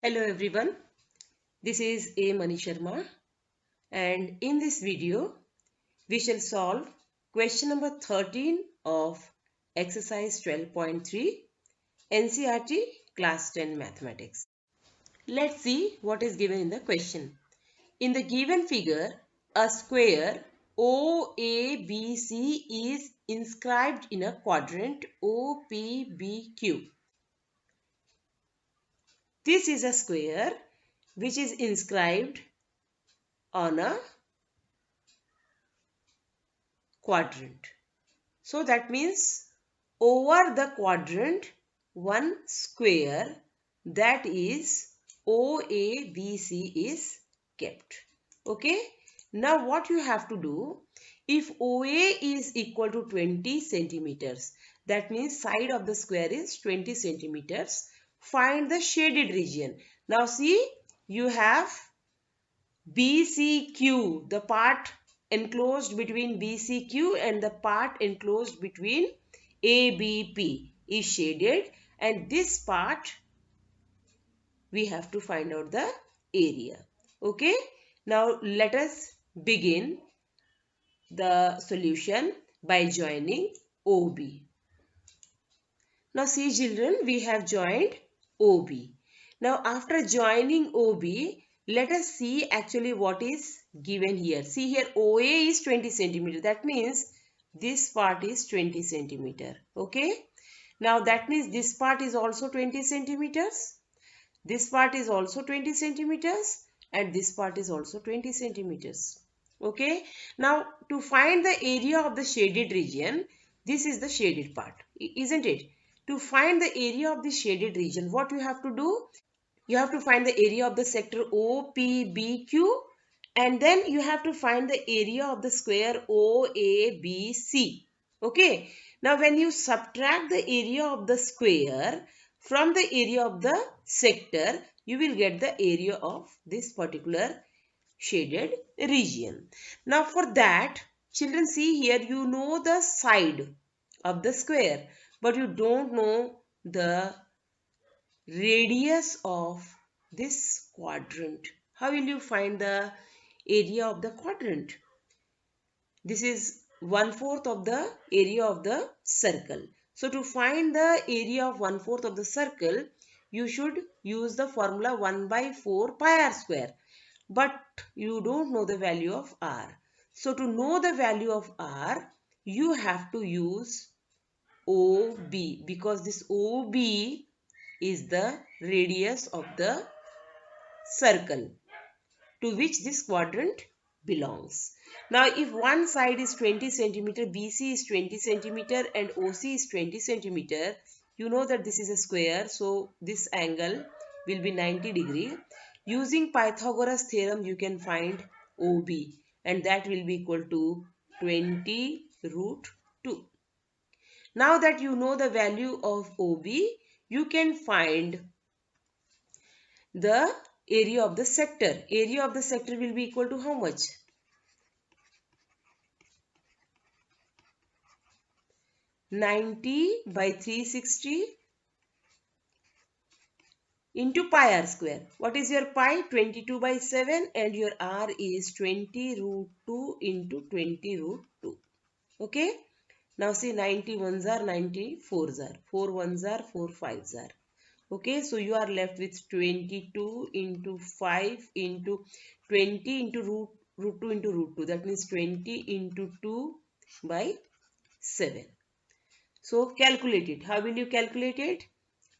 Hello everyone, this is A. Mani Sharma and in this video we shall solve question number 13 of exercise 12.3 NCERT class 10 mathematics. Let's see what is given in the question. In the given figure, a square OABC is inscribed in a quadrant OPBQ. This is a square which is inscribed on a quadrant. So that means over the quadrant one square, that is OABC, is kept. Okay. Now what you have to do, if OA is equal to 20 centimeters, that means side of the square is 20 centimeters, find the shaded region. Now see, you have BCQ, the part enclosed between BCQ and the part enclosed between ABP is shaded, and this part we have to find out the area. Okay. Now let us begin the solution by joining OB. Now see children, we have joined OB. Now after joining OB, let us see actually what is given here. See here, OA is 20 centimeter. That means this part is 20 centimeter. Okay. Now that means this part is also 20 centimeters. This part is also 20 centimeters. And this part is also 20 centimeters. Okay. Now to find the area of the shaded region, this is the shaded part, isn't it? To find the area of the shaded region, what you have to do? You have to find the area of the sector OPBQ, and then you have to find the area of the square OABC. Okay. Now when you subtract the area of the square from the area of the sector, you will get the area of this particular shaded region. Now for that, children, see here, you know the side of the square, but you don't know the radius of this quadrant. How will you find the area of the quadrant? This is 1/4 of the area of the circle. So to find the area of 1/4 of the circle, you should use the formula 1 by 4 pi r square. But you don't know the value of r. So to know the value of r, you have to use OB, because this OB is the radius of the circle to which this quadrant belongs. Now if one side is 20 centimeter, BC is 20 centimeter and OC is 20 centimeter, you know that this is a square, so this angle will be 90 degree. Using Pythagoras theorem, you can find OB, and that will be equal to 20 root 2. Now that you know the value of OB, you can find the area of the sector. Area of the sector will be equal to how much? 90 by 360 into pi r square. What is your pi? 22 by 7, and your r is 20 root 2 into 20 root 2. Okay. Now see, 90 ones are 90 fours are. 4 ones are 4 fives are. Okay, so you are left with 22 into 5 into 20 into root 2 into root 2. That means 20 into 2 by 7. So calculate it. How will you calculate it?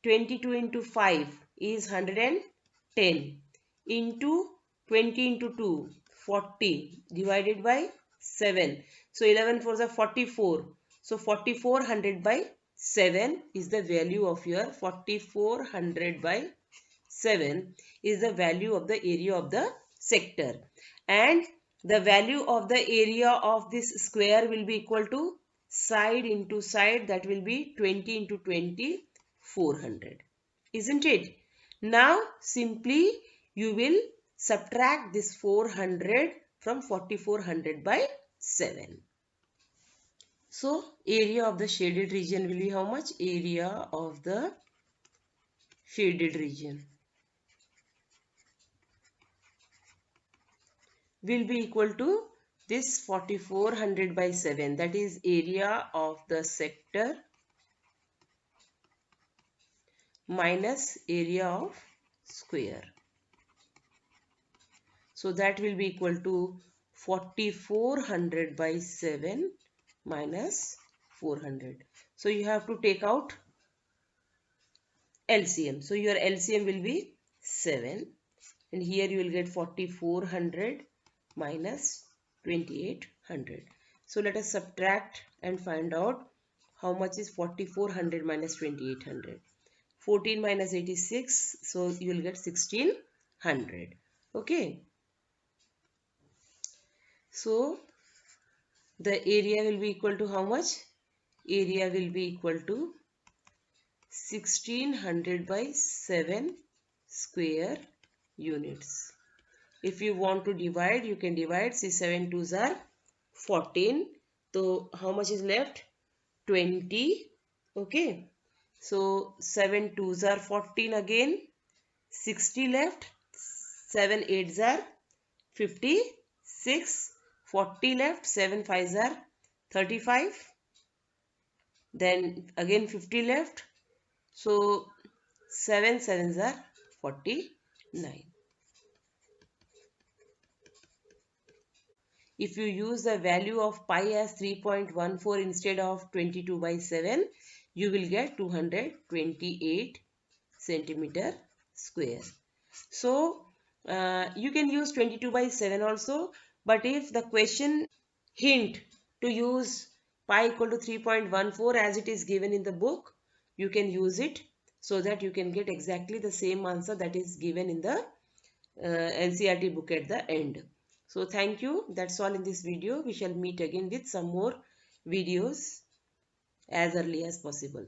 22 into 5 is 110 into 20 into 2, 40 divided by 7. So 11 fours are 44. So 4400 by 7 is the value of your 4400 by 7 is the value of the area of the sector. And the value of the area of this square will be equal to side into side, that will be 20 into 20, 400. Isn't it? Now simply you will subtract this 400 from 4400 by 7. So area of the shaded region will be how much? Area of the shaded region. will be equal to this 4400 by 7, that is area of the sector minus area of square. So that will be equal to 4400 by 7 minus 400. So you have to take out LCM. So your LCM will be 7, and here you will get 4400 minus 2800. So let us subtract and find out how much is 4400 minus 2800. 14 minus 86, so you will get 1600. Okay. So the area will be equal to how much? Area will be equal to 1600 by 7 square units. If you want to divide, you can divide. See, 7 twos are 14. So how much is left? 20. Okay. So 7 twos are 14 again. 60 left. 7 eights are 56. 40 left. 7 fives are 35. Then again 50 left. So 7 sevens are 49. If you use the value of pi as 3.14 instead of 22 by 7, you will get 228 centimeter square. So you can use 22 by 7 also, but if the question hint to use pi equal to 3.14 as it is given in the book, you can use it so that you can get exactly the same answer that is given in the NCERT book at the end. So thank you. That's all in this video. We shall meet again with some more videos as early as possible.